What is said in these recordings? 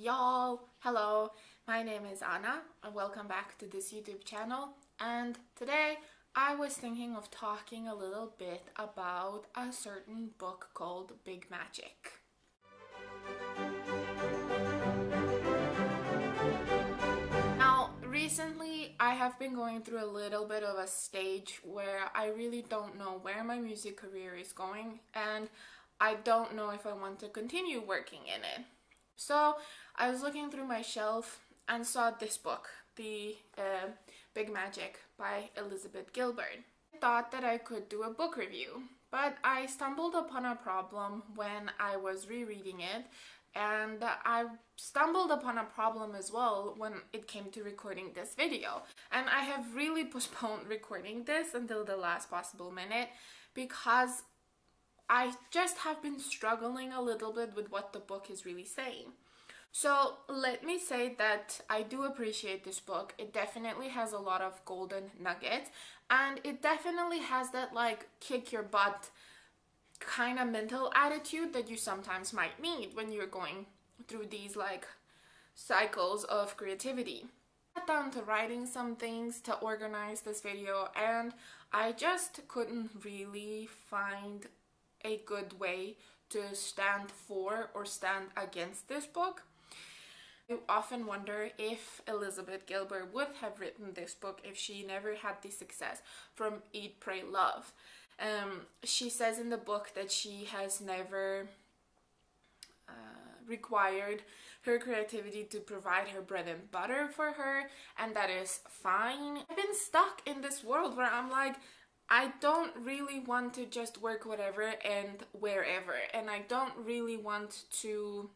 Y'all, hello, my name is Anna and welcome back to this YouTube channel, and today I was thinking of talking a little bit about a certain book called Big Magic. Now, recently I have been going through a little bit of a stage where I really don't know where my music career is going, and I don't know if I want to continue working in it. So I was looking through my shelf and saw this book, The Big Magic by Elizabeth Gilbert. I thought that I could do a book review, but I stumbled upon a problem when I was rereading it, and I stumbled upon a problem as well when it came to recording this video. And I have really postponed recording this until the last possible minute because I just have been struggling a little bit with what the book is really saying. So let me say that I do appreciate this book. It definitely has a lot of golden nuggets, and it definitely has that like kick your butt kind of mental attitude that you sometimes might need when you're going through these like cycles of creativity. I sat down to writing some things to organize this video, and I just couldn't really find a good way to stand for or stand against this book. I often wonder if Elizabeth Gilbert would have written this book if she never had the success from Eat, Pray, Love. She says in the book that she has never required her creativity to provide her bread and butter for her, and that is fine. I've been stuck in this world where I'm like, I don't really want to just work whatever and wherever, and I don't really want to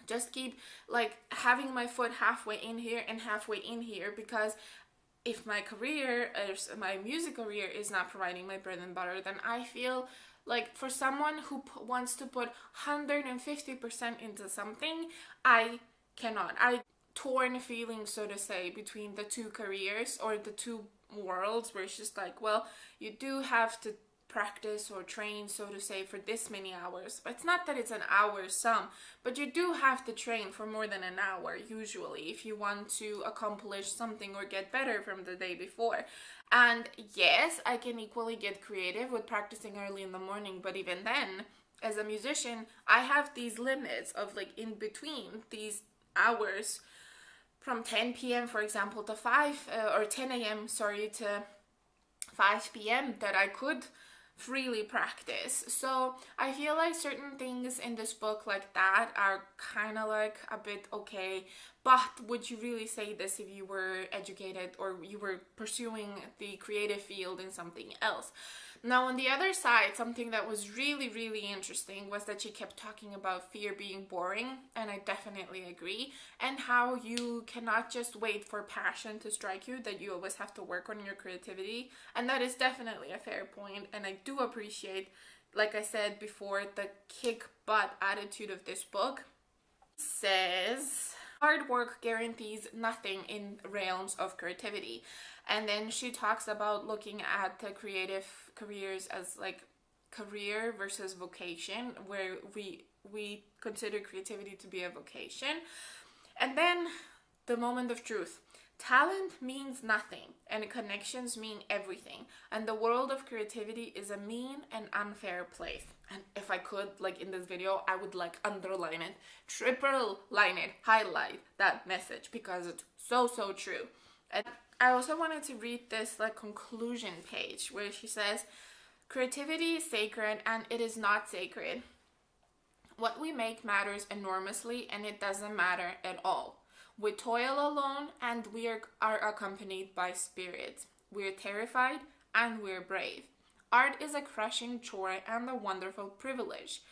just keep like having my foot halfway in here and halfway in here, because if my career, my music career, is not providing my bread and butter, then I feel like for someone who wants to put 150% into something, I cannot. I torn feeling, so to say, between the two careers or the two worlds, where it's just like, well, you do have to practice or train, so to say, for this many hours. But it's not that it's an hour sum, but you do have to train for more than an hour usually if you want to accomplish something or get better from the day before. And yes, I can equally get creative with practicing early in the morning, but even then, as a musician, I have these limits of like in between these hours from 10 p.m. for example to 5 or 10 a.m. sorry to 5 p.m. that I could freely practice. So I feel like certain things in this book like that are kind of like a bit okay, but would you really say this if you were educated or you were pursuing the creative field in something else? Now, on the other side, something that was really interesting was that she kept talking about fear being boring, and I definitely agree, and how you cannot just wait for passion to strike you, that you always have to work on your creativity, and that is definitely a fair point, and I do appreciate, like I said before, the kick butt attitude of this book. It says, hard work guarantees nothing in realms of creativity. And then she talks about looking at the creative careers as like career versus vocation, where we consider creativity to be a vocation. And then the moment of truth. Talent means nothing, and connections mean everything. And the world of creativity is a mean and unfair place. And if I could, like in this video, I would like underline it, triple line it, highlight that message, because it's so true. And I also wanted to read this like conclusion page where she says, creativity is sacred and it is not sacred. What we make matters enormously, and it doesn't matter at all. We toil alone, and we are accompanied by spirits. We're terrified and we're brave. Art is a crushing chore and a wonderful privilege.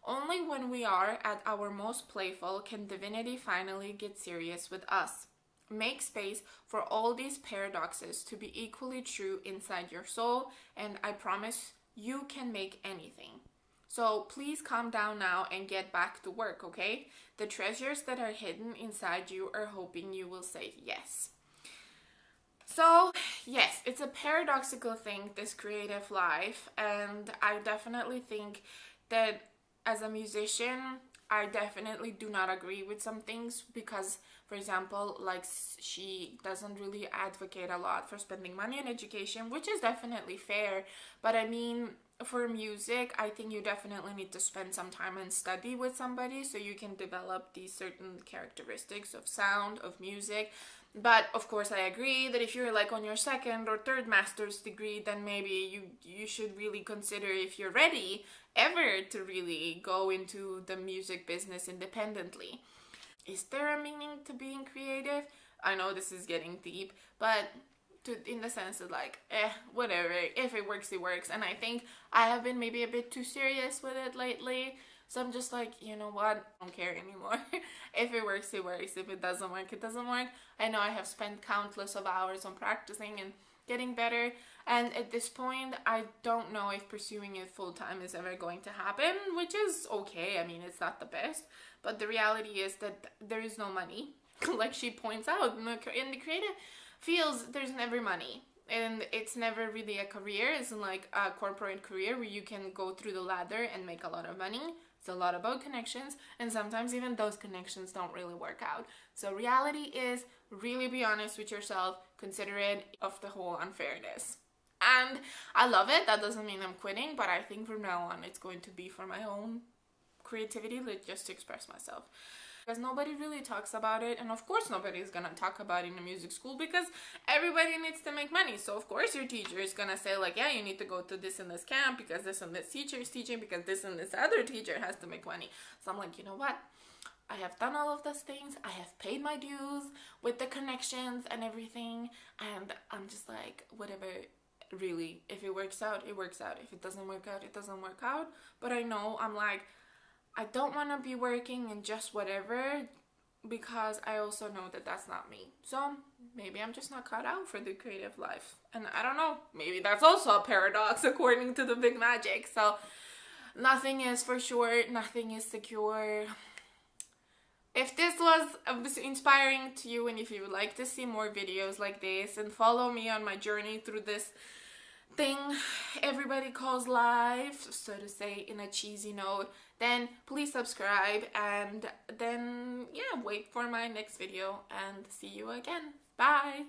Only when we are at our most playful can divinity finally get serious with us. Make space for all these paradoxes to be equally true inside your soul, and I promise you can make anything. So please calm down now and get back to work, okay? The treasures that are hidden inside you are hoping you will say yes. So yes, it's a paradoxical thing, this creative life, and I definitely think that as a musician, I definitely do not agree with some things because, for example, like she doesn't really advocate a lot for spending money on education, which is definitely fair. But I mean, for music, I think you definitely need to spend some time and study with somebody so you can develop these certain characteristics of sound, of music. But of course I agree that if you're like on your second or third master's degree, then maybe you should really consider if you're ready ever to really go into the music business independently. Is there a meaning to being creative? I know this is getting deep, but in the sense that like, whatever, if it works, it works. And I think I have been maybe a bit too serious with it lately. So I'm just like, you know what, I don't care anymore. If it works, it works. If it doesn't work, it doesn't work. I know I have spent countless of hours on practicing and getting better. And at this point, I don't know if pursuing it full-time is ever going to happen, which is okay. I mean, it's not the best. But the reality is that there is no money. Like she points out, in the creative fields, there's never money. And it's never really a career. It's like a corporate career where you can go through the ladder and make a lot of money. It's a lot about connections, and sometimes even those connections don't really work out. So reality is, really be honest with yourself, considerate of the whole unfairness. And I love it. That doesn't mean I'm quitting, but I think from now on it's going to be for my own creativity, like just to express myself. Because nobody really talks about it, and of course nobody's gonna talk about it in a music school because everybody needs to make money. So of course your teacher is gonna say like, yeah, you need to go to this and this camp because this and this teacher is teaching, because this and this other teacher has to make money. So I'm like, you know what, I have done all of those things, I have paid my dues with the connections and everything, and I'm just like, whatever. Really, if it works out, it works out. If it doesn't work out, it doesn't work out. But I know, I'm like, I don't want to be working in just whatever, because I also know that that's not me. So maybe I'm just not cut out for the creative life. And I don't know, maybe that's also a paradox according to the big magic. So nothing is for sure, nothing is secure. If this was inspiring to you, and if you would like to see more videos like this and follow me on my journey through this thing everybody calls life, so to say, in a cheesy note, then please subscribe, and then yeah, wait for my next video, and see you again. Bye.